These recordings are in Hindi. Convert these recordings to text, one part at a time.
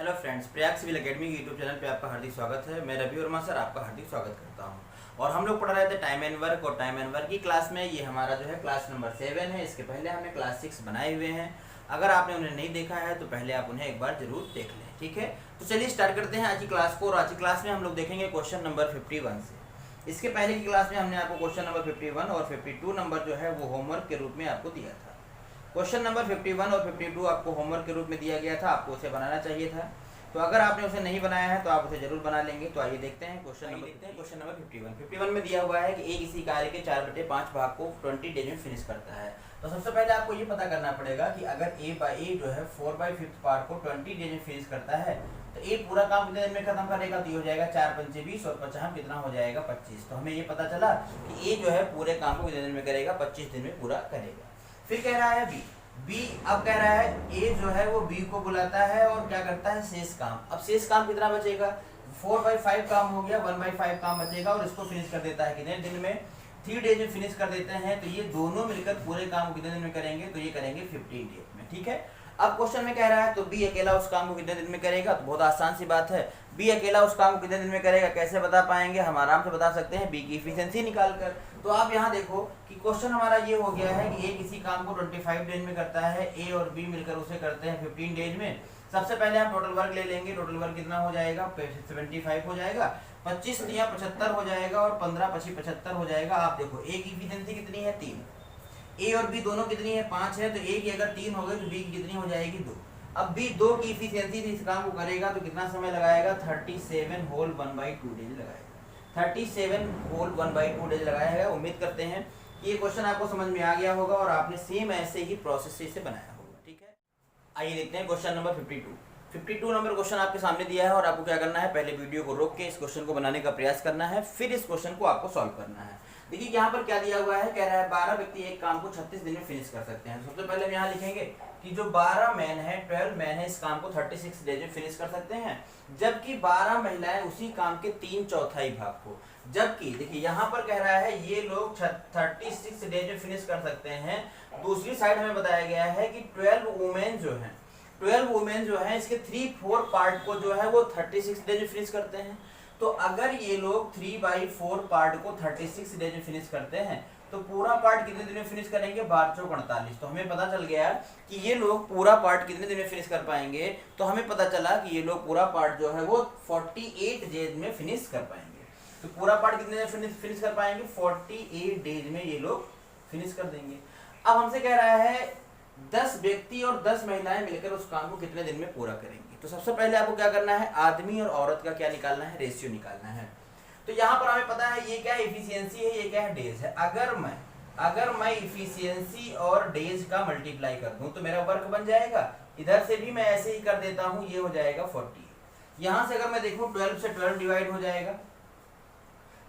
Hello friends, Prayag civil academy के यूट्यूब चैनल पे आपका हार्दिक स्वागत है। मैं रवि वर्मा सर आपका हार्दिक स्वागत करता हूं। और हम लोग पढ़ रहे थे टाइम एंड वर्क, और टाइम एंड वर्क की क्लास में ये हमारा जो है क्लास नंबर 7 है। इसके पहले हमने क्लास 6 बनाए हुए हैं। अगर आपने उन्हें नहीं देखा है तो पहले आप उन्हें एक बार जरूर देख लें, ठीक है। तो चलिए स्टार्ट करते हैं आज की क्लास को। और आज की क्लास में हम लोग देखेंगे क्वेश्चन नंबर 51 से। इसके पहले की क्लास में हमने आपको क्वेश्चन नंबर 51 और 52 नंबर जो है वो होमवर्क के रूप में आपको दिया था। क्वेश्चन नंबर 51 और 52 आपको होमवर्क के रूप में दिया गया था, आपको उसे बनाना चाहिए था। तो अगर आपने उसे नहीं बनाया है तो आप उसे जरूर बना लेंगे। तो आइए देखते हैं क्वेश्चन नंबर 51 में दिया हुआ है कि एक इसी कार्य के 4/5 भाग को 20 डेज में फिनिश करता है। तो सबसे पहले आपको ये पता करना पड़ेगा कि अगर A जो है 4/5 पार्ट को 20 डेज में फिनिश करता है तो A पूरा काम कितने दिन में खत्म करेगा। तो ये हो जाएगा 4 पंचे 20 और 50 कितना हो जाएगा 25। तो हमें ये पता चला कि A जो है पूरे काम को कितने दिन में करेगा, 25 दिन में पूरा करेगा। फिर कह रहा है बी अब कह रहा है ए जो है वो बी को बुलाता है और क्या करता है, शेष काम। अब शेष काम कितना बचेगा, 4/5 काम हो गया, 1/5 काम बचेगा और इसको फिनिश कर देता है कितने दिन में, 3 डेज में फिनिश कर देते हैं। तो ये दोनों मिलकर पूरे काम को कितने दिन में करेंगे, तो ये करेंगे 15 डेज में, ठीक है। अब क्वेश्चन में कह रहा है तो बी अकेला उस काम को कितने दिन में करेगा। तो बहुत आसान सी बात है, बी अकेला उस काम को कितने दिन में करेगा। कैसे बता पाएंगे, हम आराम से बता सकते हैं बी की इफिशिएंसी निकाल कर। तो आप यहाँ देखो कि क्वेश्चन हमारा ये हो गया है कि ए किसी काम को 25 डेज में करता है, ए और बी मिलकर उसे करते हैं 15 डेज में। सबसे पहले हम टोटल वर्क ले लेंगे। टोटल वर्क कितना हो जाएगा, 75 हो जाएगा, 25 या 75 हो जाएगा और 15 25 75 हो जाएगा। आप देखो ए की इफिशिएंसी कितनी है 3, ए और बी दोनों कितनी है 5 है। तो ए की अगर 3 हो गई तो बी की कितनी हो जाएगी 2। अब बी 2 की इफिशिएंसी से इस काम को करेगा तो कितना समय लगाएगा, 37 होल 1/2 डेज लगाएगा। 37 होल 1/2 डेज लगाया है। उम्मीद करते हैं कि ये क्वेश्चन आपको समझ में आ गया होगा और आपने सेम ऐसे ही प्रोसेस से इसे बनाया होगा, ठीक है। आइए देखते हैं क्वेश्चन नंबर 52 नंबर क्वेश्चन आपके सामने दिया है। और आपको क्या करना है, पहले वीडियो को रोक के इस क्वेश्चन को बनाने का प्रयास करना है, फिर इस क्वेश्चन को आपको सॉल्व करना है। देखिए यहाँ पर क्या दिया हुआ है, कह रहा है 12 व्यक्ति एक काम को 36 दिन में फिनिश कर सकते हैं। सबसे पहले हम यहाँ लिखेंगे कि जो 12 मैन है, 12 मैन है, इस काम को 36 डेज में फिनिश कर सकते हैं, जबकि 12 महिलाएं उसी काम के 3/4 भाग को। जबकि देखिए यहाँ पर कह रहा है ये लोग 36 डेज में फिनिश कर सकते हैं। दूसरी साइड हमें बताया गया है कि 12 वुमेन जो है इसके 3/4 पार्ट को जो है वो 36 डेज में फिनिश करते हैं। तो अगर ये लोग 3/4 पार्ट को 36 डेज में फिनिश करते हैं तो पूरा पार्ट कितने दिन में फिनिश करेंगे, 12 चौक 48। तो हमें पता चल गया कि ये लोग पूरा पार्ट कितने दिन में फिनिश कर पाएंगे। तो हमें पता चला कि ये लोग पूरा पार्ट जो है वो 48 डेज में फिनिश कर पाएंगे। तो पूरा पार्ट कितने दिन में फिनिश कर पाएंगे, 48 डेज में ये लोग फिनिश कर देंगे। अब हमसे कह रहा है 10 व्यक्ति और 10 महिलाएं मिलकर उस काम को कितने दिन में पूरा करेंगे। तो सबसे पहले आपको क्या करना है, आदमी और औरत का क्या निकालना है, रेशियो निकालना है। तो यहाँ पर हमें पता है ये क्या है, इफिशियंसी है, ये क्या है, डेज है। अगर मैं इफिशियंसी और डेज का मल्टीप्लाई कर दूं तो मेरा वर्क बन जाएगा। इधर से भी मैं ऐसे ही कर देता हूं, ये हो जाएगा 40। यहां से अगर मैं देखूं 12 से 12 डिवाइड हो जाएगा,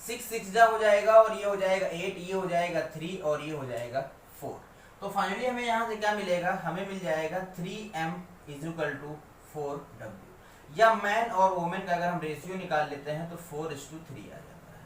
6 6 हो जाएगा और ये हो जाएगा 8, ये हो जाएगा 3 और ये हो जाएगा 4। तो फाइनली हमें यहाँ से क्या मिलेगा, हमें मिल जाएगा 3m = 4w। या मैन और वुमेन का अगर हम रेशियो निकाल लेते हैं तो 4:3 आ जाता है।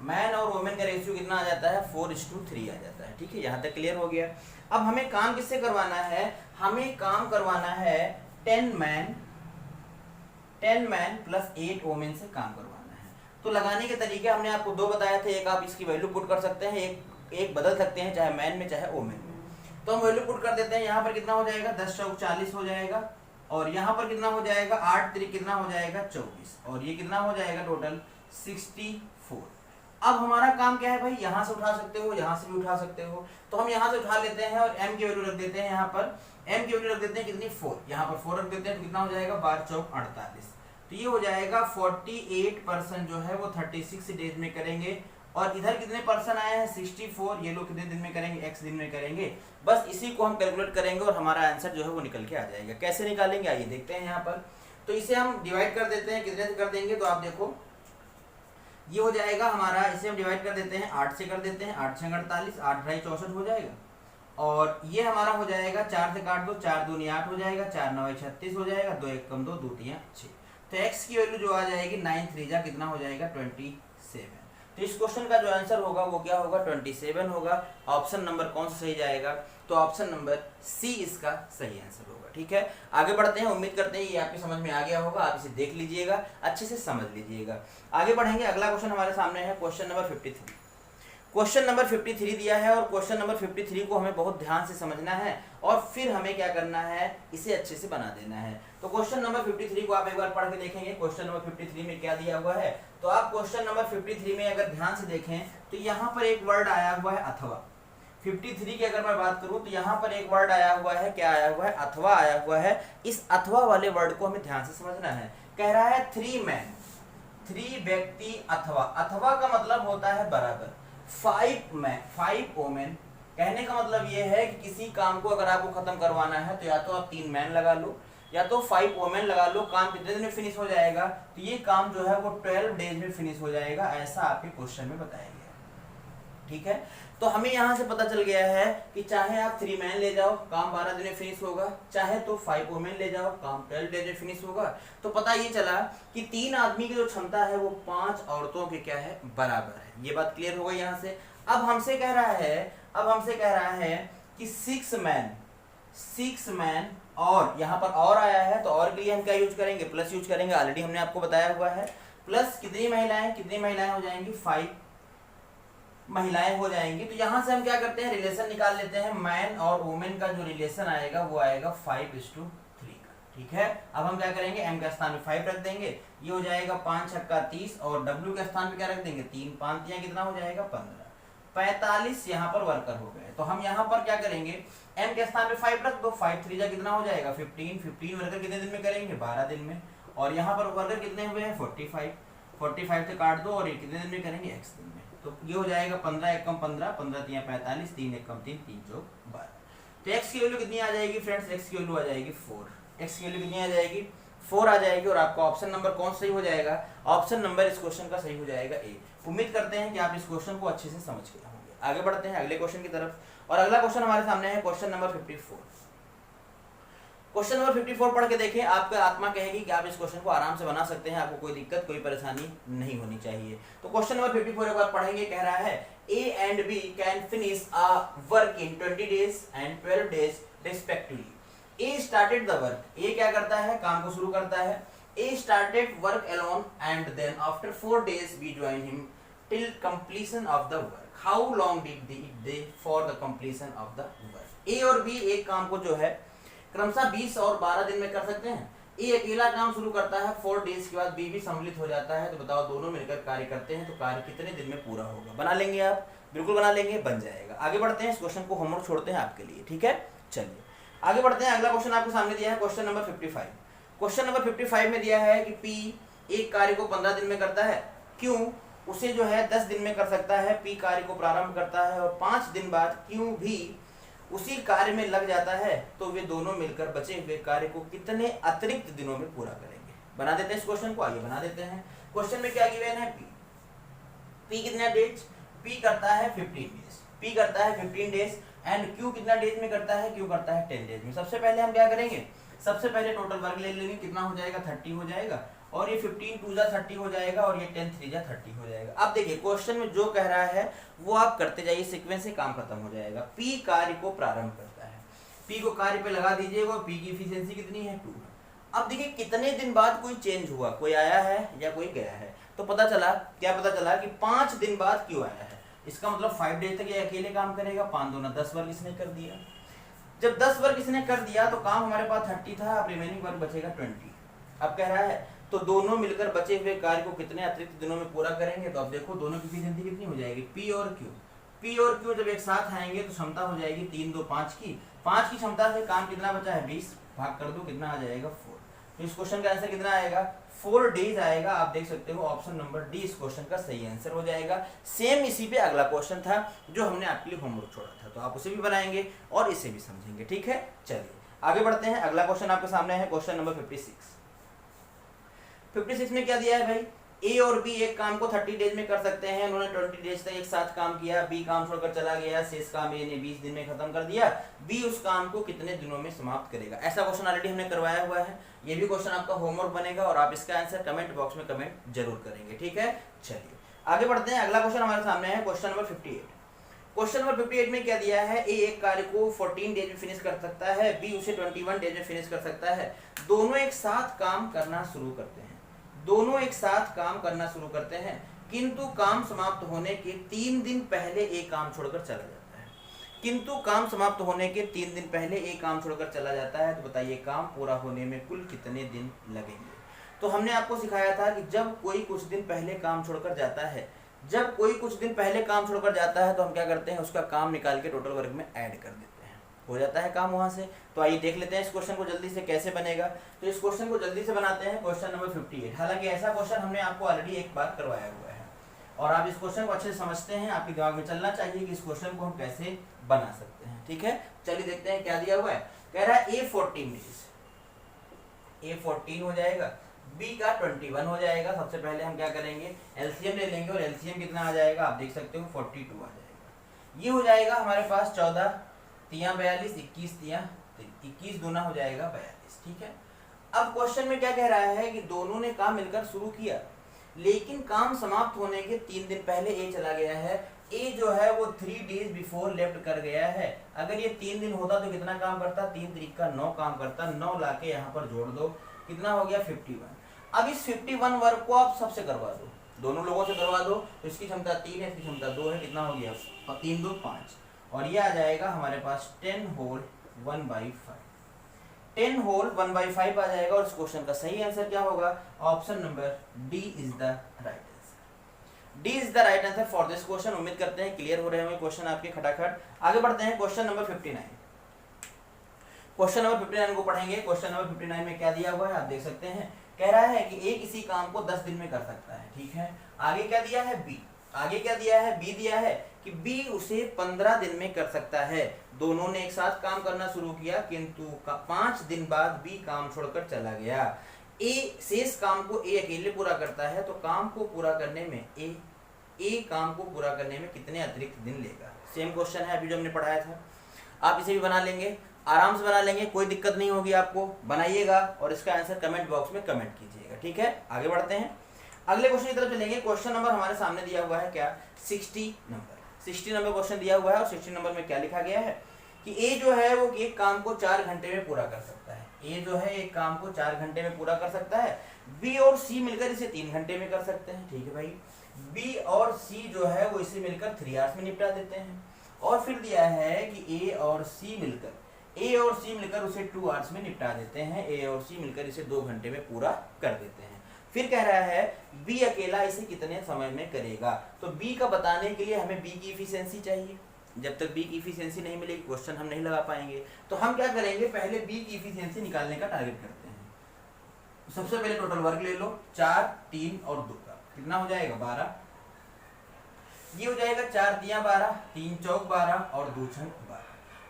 मैन और वुमेन का रेशियो कितना आ जाता है, 4:3 आ जाता है, ठीक है। यहाँ तक क्लियर हो गया। अब हमें काम किससे करवाना है, हमें काम करवाना है 10 मैन प्लस 8 वुमेन से काम करवाना है। तो लगाने के तरीके हमने आपको 2 बताए थे। एक आप इसकी वैल्यू पुट कर सकते हैं, एक बदल सकते हैं, चाहे मैन में चाहे वुमेन में। तो हम वैल्यू पुट कर देते हैं। यहाँ पर कितना हो जाएगा, 10 चौक 40 हो जाएगा और यहाँ पर कितना हो जाएगा, 8 3 कितना हो जाएगा 24 और ये कितना हो जाएगा टोटल 64। अब हमारा काम क्या है भाई, यहाँ से उठा सकते हो, यहाँ से भी उठा सकते हो। तो हम यहाँ से उठा लेते हैं और m की वैल्यू रख देते हैं। यहाँ पर m की वैल्यू रख देते हैं कितनी, 4। यहाँ पर 4 रख देते हैं तो कितना हो जाएगा, 12 चौक 48। तो ये हो जाएगा 48% जो है वो 36 डेज में करेंगे। और इधर कितने पर्सन आए हैं, 64। ये लोग कितने दिन में करेंगे, x दिन में करेंगे। बस इसी को हम कैलकुलेट करेंगे और हमारा आंसर जो है वो निकल के आ जाएगा। कैसे निकालेंगे आइए देखते हैं। यहाँ पर तो इसे हम डिवाइड कर देते हैं, कितने से कर देंगे, तो आप देखो ये हो जाएगा हमारा, इसे हम डिवाइड कर देते हैं 8 से कर देते हैं, 8 6 48, 8 ढाई 64 हो जाएगा। और ये हमारा हो जाएगा 4 से काट दो, 4 दूनी 8 हो जाएगा, 4 9 36 हो जाएगा, 2 1 कम 2 2 3 6। तो x की वैल्यू जो आ जाएगी 9 3 कितना हो जाएगा 27। तो इस क्वेश्चन का जो आंसर होगा वो क्या होगा 27 होगा। ऑप्शन नंबर कौन सा सही जाएगा, तो ऑप्शन नंबर सी इसका सही आंसर होगा। ठीक है, आगे बढ़ते हैं। उम्मीद करते हैं ये आपकी समझ में आ गया होगा, आप इसे देख लीजिएगा, अच्छे से समझ लीजिएगा। आगे बढ़ेंगे, अगला क्वेश्चन हमारे सामने है क्वेश्चन नंबर 53। क्वेश्चन नंबर 53 दिया है और क्वेश्चन नंबर 53 को हमें बहुत ध्यान से समझना है और फिर हमें क्या करना है, इसे अच्छे से बना देना है। तो क्वेश्चन नंबर 53 को आप एक बार पढ़ के देखेंगे। क्वेश्चन नंबर 53 में क्या दिया हुआ है, तो आप क्वेश्चन नंबर 53 में अगर ध्यान से देखें तो यहाँ पर एक वर्ड आया हुआ है अथवा। 53 की अगर मैं बात करूं तो यहाँ पर एक वर्ड आया हुआ है, क्या आया हुआ है, अथवा आया हुआ है। इस अथवा वाले वर्ड को हमें ध्यान से समझना है। कह रहा है 3 मैन, 3 व्यक्ति अथवा, अथवा का मतलब होता है बराबर। 5 मैन, 5 वोमेन, कहने का मतलब ये है कि किसी काम को अगर आपको खत्म करवाना है तो या तो आप 3 मैन लगा लो या तो 5 वोमेन लगा लो। काम कितने दिन में फिनिश हो जाएगा, तो ये काम जो है वो 12 डेज में फिनिश हो जाएगा, ऐसा आपके क्वेश्चन में बताया गया है। ठीक है, तो हमें यहाँ से पता चल गया है कि चाहे आप 3 मैन ले जाओ काम 12 दिन में फिनिश होगा, चाहे तो 5 वोमेन ले जाओ काम 12 डेज में फिनिश होगा। तो पता ये चला कि 3 आदमी की जो क्षमता है वो 5 औरतों के क्या है, बराबर है। ये बात क्लियर हो गई यहाँ से। अब हमसे कह रहा है कि 6 मैन और यहाँ पर और आया है, तो और के लिए हम क्या यूज करेंगे, प्लस यूज करेंगे। ऑलरेडी हमने आपको बताया हुआ है। प्लस कितनी महिलाएं हो जाएंगी, 5 महिलाएं हो जाएंगी। तो यहाँ से हम क्या करते हैं, रिलेशन निकाल लेते हैं। मैन और वुमेन का जो रिलेशन आएगा वो आएगा 5:3 का। ठीक है, अब हम क्या करेंगे, m के स्थान पे 5 रख देंगे, ये हो जाएगा 5 छक्का 30 और w के स्थान पे क्या रख देंगे, 3 5 कितना हो जाएगा 15, 45 यहाँ पर वर्कर हो गए। तो हम यहाँ पर क्या करेंगे, m के स्थान पे 5 रख दो, 5 3 कितना हो जाएगा 15 वर्कर कितने दिन में करेंगे, 12 दिन में। और यहाँ पर वर्कर कितने हुए हैं 45 से काट दो और ये कितने दिन में करेंगे, x दिन में। तो ये हो जाएगा 15 एकम 15, 15 3 45, 3 एकम 3, 3 चौक 12। तो x की वैल्यू कितनी आ जाएगी फ्रेंड्स, x की वैल्यू आ जाएगी 4। x की वैल्यू कितनी आ जाएगी, 4 आ जाएगी। और आपका ऑप्शन नंबर कौन सही हो जाएगा, ऑप्शन नंबर इस क्वेश्चन का सही हो जाएगा ए। उम्मीद करते हैं कि आप इस क्वेश्चन को अच्छे से समझ गए होंगे। आगे बढ़ते हैं अगले क्वेश्चन की तरफ और अगला क्वेश्चन हमारे सामने है क्वेश्चन नंबर 54। क्वेश्चन नंबर 54 पढ़ के देखें, आपका आत्मा कहेगी कि आप इस क्वेश्चन को आराम से बना सकते हैं, आपको कोई दिक्कत कोई परेशानी नहीं होनी चाहिए। तो क्वेश्चन नंबर 54 एक बार पढ़ेंगे। कह रहा है A and B can finish a work in 20 days and 12 days respectively. A started the work. A क्या करता है, काम को शुरू करता है। A started work alone and then after 4 days we join him till completion of the work. How long did they for the completion of the work? A और B एक काम को जो है क्रमशः 20 और 12 दिन में कर सकते हैं। ए अकेला काम शुरू करता है, 4 डेज के बाद बी भी सम्मिलित हो जाता है। तो बताओ दोनों मिलकर कार्य करते हैं तो कार्य कितने दिन में पूरा होगा। बना लेंगे आप, बिल्कुल बना लेंगे, बन जाएगा। आगे बढ़ते हैं, इस क्वेश्चन को होमवर्क छोड़ते हैं आपके लिए। ठीक है, चलिए आगे बढ़ते हैं। अगला क्वेश्चन आपके सामने दिया है क्वेश्चन नंबर 55। क्वेश्चन नंबर 55 में दिया है कि पी एक कार्य को 15 दिन में करता है, क्यों उसे जो है 10 दिन में कर सकता है। पी कार्य को प्रारंभ करता है और 5 दिन बाद क्यों भी उसी कार्य में लग जाता है, तो वे दोनों मिलकर बचे हुए कार्य को कितने अतिरिक्त दिनों में पूरा करेंगे। बना देते हैं इस क्वेश्चन को, आइए बना देते हैं। क्वेश्चन में क्या गिवन है, पी कितना डेज, पी करता है 15 डेज, पी करता है 15 डेज एंड क्यू कितना डेज में करता है, क्यू करता है 10 डेज में। सबसे पहले हम क्या करेंगे, सबसे पहले टोटल वर्क ले लेंगे, कितना हो जाएगा 30 हो जाएगा और ये 15 2 जा 30 हो जाएगा और ये 10 3 जा 30 हो जाएगा। अब देखिए क्वेश्चन में जो कह रहा है वो आप करते जाइए, सीक्वेंस से काम खत्म हो जाएगा। पी कार्य को प्रारंभ करता है, पी को कार्य पे लगा दीजिएगा, पी की एफिशिएंसी कितनी है 2। अब देखिए कितने दिन बाद कोई चेंज हुआ, कोई आया है या कोई गया है। तो पता चला, क्या पता चला कि 5 दिन बाद क्यों आया है। इसका मतलब 5 डेज तक ये अकेले काम करेगा, 5 दूना 10 वर्क इसने कर दिया। जब 10 वर्क इसने कर दिया तो काम हमारे पास 30 था, अब रिमेनिंग वर्क बचेगा 20। अब कह रहा है तो दोनों मिलकर बचे हुए कार्य को कितने अतिरिक्त दिनों में पूरा करेंगे। तो अब देखो दोनों की एफिशिएंसी कितनी हो जाएगी, पी और क्यू। पी और क्यू जब एक साथ आएंगे तो क्षमता हो जाएगी 3 2 5 की। 5 की क्षमता से काम कितना बचा है 20, भाग कर दो कितना आ जाएगा 4। तो इस क्वेश्चन का आंसर कितना आएगा 4 डेज आएगा। आप देख सकते हो ऑप्शन नंबर डी इस क्वेश्चन का सही आंसर हो जाएगा। सेम इसी पे अगला क्वेश्चन था जो हमने आपके लिए होमवर्क छोड़ा था, तो आप उसे भी बनाएंगे और इसे भी समझेंगे। ठीक है, चलिए आगे बढ़ते हैं। अगला क्वेश्चन आपके सामने है क्वेश्चन नंबर 56। 56 में क्या दिया है भाई, ए और बी एक काम को 30 डेज में कर सकते हैं। उन्होंने 20 डेज तक एक साथ काम किया, बी काम छोड़कर चला गया, शेष काम ए ने 20 दिन में खत्म कर दिया। बी उस काम को कितने दिनों में समाप्त करेगा। ऐसा क्वेश्चन ऑलरेडी हमने करवाया हुआ है, ये भी क्वेश्चन आपका होमवर्क बनेगा और आप इसका आंसर कमेंट बॉक्स में कमेंट जरूर करेंगे। ठीक है, चलिए आगे बढ़ते हैं, अगला क्वेश्चन हमारे सामने है क्वेश्चन नंबर 58। क्वेश्चन नंबर 58 में क्या दिया है, ए एक कार्य को 14 डेज में फिनिश कर सकता है, बी उसे 21 डेज में फिनिश कर सकता है। दोनों एक साथ काम करना शुरू करते हैं, दोनों एक साथ काम करना शुरू करते हैं, किंतु काम समाप्त होने के 3 दिन पहले एक काम छोड़कर चला जाता है। किंतु काम समाप्त होने के 3 दिन पहले एक काम छोड़कर चला जाता है, तो बताइए काम पूरा होने में कुल कितने दिन लगेंगे। तो हमने आपको सिखाया था कि जब कोई कुछ दिन पहले काम छोड़कर जाता है, जब कोई कुछ दिन पहले काम छोड़कर जाता है तो हम क्या करते हैं, उसका काम निकाल के टोटल वर्क में ऐड कर देते हैं, हो जाता है काम वहां से। तो आइए देख लेते हैं इस क्वेश्चन को जल्दी से कैसे बनेगा। तो इस क्वेश्चन को जल्दी से बनाते हैं, क्वेश्चन नंबर 58। हालांकि ऐसा क्वेश्चन हमने आपको ऑलरेडी एक बार करवाया हुआ है और आप इस क्वेश्चन को अच्छे से समझते हैं, आपके दिमाग में चलना चाहिए कि इस क्वेश्चन को हम कैसे बना सकते हैं। ठीक है, चलिए देखते हैं क्या दिया हुआ है। कह रहा है ए 14 डेज, ए 14 हो जाएगा, बी का 21 हो जाएगा। सबसे पहले हम क्या करेंगे, एलसीएम ले लेंगे और एलसीएम कितना आ जाएगा, आप देख सकते हो 42 आ जाएगा। ये हो जाएगा हमारे पास 14 तिया 42, 21 तिया 21 दूना हो जाएगा 42। ठीक है, अब क्वेश्चन में क्या कह रहा है कि दोनों ने काम मिलकर शुरू किया, लेकिन काम समाप्त होने के 3 दिन पहले ए चला गया है। ए जो है वो 3 डेज बिफोर लेफ्ट कर गया है। अगर ये 3 दिन होता तो कितना काम करता, 3 तरीक का 9 काम करता। 9 लाके यहाँ पर जोड़ दो, कितना हो गया 51। अब इस 51 वर्क को आप सबसे करवा दो, दोनों लोगों से करवा दो। तो इसकी क्षमता 3 है, इसकी क्षमता 2 है, कितना हो गया 3 2 5, और ये आ जाएगा हमारे पास 10 होल 1/5। 10 होल 1/5 आ जाएगा। और इस क्वेश्चन का सही आंसर क्या होगा, option number D is the right answer. D is the right answer for this question. उम्मीद करते हैं क्लियर हो रहे होंगे क्वेश्चन आपके खटाखट। आगे बढ़ते हैं क्वेश्चन नंबर 59। क्वेश्चन नंबर 59 को पढ़ेंगे। क्वेश्चन नंबर 59 में क्या दिया हुआ है आप देख सकते हैं। कह रहा है कि ए किसी काम को 10 दिन में कर सकता है। ठीक है, आगे क्या दिया है, बी। आगे क्या दिया है, बी दिया है कि बी उसे 15 दिन में कर सकता है। दोनों ने एक साथ काम करना शुरू किया, किंतु 5 दिन बाद बी काम छोड़कर चला गया। ए शेष काम को ए अकेले पूरा करता है, तो काम को पूरा करने में ए काम को पूरा करने में कितने अतिरिक्त दिन लेगा। सेम क्वेश्चन है अभी जो हमने पढ़ाया था। आप इसे भी बना लेंगे, आराम से बना लेंगे, कोई दिक्कत नहीं होगी आपको। बनाइएगा और इसका आंसर कमेंट बॉक्स में कमेंट कीजिएगा। ठीक है, आगे बढ़ते हैं, अगले क्वेश्चन की तरफ चलेंगे। क्वेश्चन नंबर हमारे सामने दिया हुआ है क्या, 60 नंबर। 60 नंबर क्वेश्चन दिया हुआ है और 60 नंबर में क्या लिखा गया है कि ए जो है वो एक काम को 4 घंटे में पूरा कर सकता है। ए जो है एक काम को 4 घंटे में पूरा कर सकता है। बी और सी मिलकर इसे 3 घंटे में कर सकते हैं। ठीक है भाई, बी और सी जो है वो इसे मिलकर 3 आवर्स में निपटा देते हैं। और फिर दिया है कि ए और सी मिलकर उसे 2 आवर्स में निपटा देते हैं। ए और सी मिलकर इसे 2 घंटे में पूरा कर देते हैं। फिर कह रहा है बी अकेला इसे कितने समय में करेगा। तो बी का बताने के लिए हमें बी की इफिशिएंसी चाहिए। जब तक बी की इफिशिएंसी नहीं मिलेगी क्वेश्चन हम नहीं लगा पाएंगे। तो हम क्या करेंगे, पहले बी की इफिशिएंसी निकालने का टारगेट करते हैं। सबसे पहले टोटल वर्क ले लो, 4 3 और 2 का कितना हो जाएगा 12। ये हो जाएगा 4 तिया 12, 3 चौक 12 और 2 छक 12।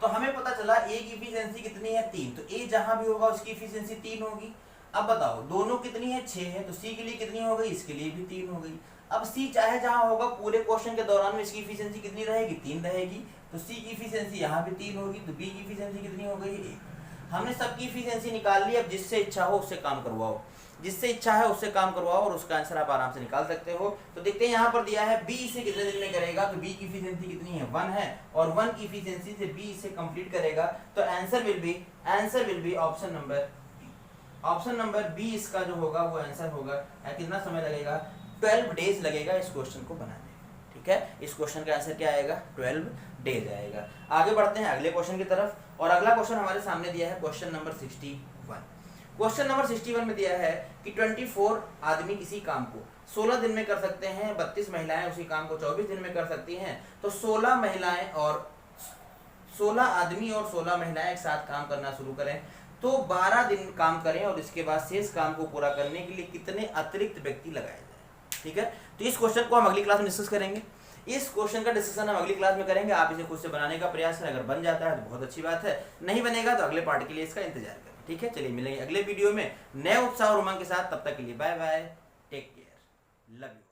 तो हमें पता चला ए की इफिशिएंसी कितनी है 3। तो ए जहां भी होगा उसकी इफिशिएंसी 3 होगी। अब बताओ दोनों कितनी है 6 है, तो सी के लिए कितनी हो गई, इसके लिए भी 3 हो गई। अब सी चाहे जहां होगा पूरे क्वेश्चन के दौरान में इसकी इफिशिएंसी कितनी रहेगी, 3 रहेगी। तो सी की इफिशिएंसी यहाँ भी 3 होगी। तो बी की इफिशिएंसी कितनी हो गई, 1। हमने सबकी इफिशिएंसी निकाल ली। अब जिससे इच्छा हो उससे काम करवाओ, जिससे इच्छा है उससे काम करवाओ और उसका आंसर आप आराम से निकाल सकते हो। तो देखते हैं यहाँ पर दिया है बी इसे कितने दिन में करेगा। तो बी की इफिशिएंसी कितनी है 1 है, और 1 की इफिशिएंसी से बी इसे कंप्लीट करेगा। तो answer will be option number B. Option number B इसका जो होगा वो आंसर होगा। कितना समय लगेगा, 12 डेज लगेगा इस क्वेश्चन को बनाने में। ठीक है, इस क्वेश्चन का आंसर क्या आएगा, 12 डेज आएगा। आगे बढ़ते हैं अगले क्वेश्चन की तरफ। और अगला क्वेश्चन हमारे सामने दिया है क्वेश्चन नंबर 61। क्वेश्चन नंबर 61 में दिया है कि 24 आदमी किसी काम को 16 दिन में कर सकते हैं, 32 महिलाएं उसी काम को 24 दिन में कर सकती हैं। तो 16 महिलाएं और 16 आदमी और 16 महिलाएं एक साथ काम करना शुरू करें तो 12 दिन काम करें और इसके बाद शेष काम को पूरा करने के लिए कितने अतिरिक्त व्यक्ति लगाए जाए। ठीक है, तो इस क्वेश्चन को हम अगली क्लास में डिस्कस करेंगे। इस क्वेश्चन का डिस्कशन हम अगली क्लास में करेंगे। आप इसे खुद से बनाने का प्रयास करें, अगर बन जाता है तो बहुत अच्छी बात है, नहीं बनेगा तो अगले पार्ट के लिए इसका इंतजार करें। ठीक है, चलिए मिलेंगे अगले वीडियो में नए उत्साह और उमंग के साथ। तब तक के लिए bye bye, take care, love you.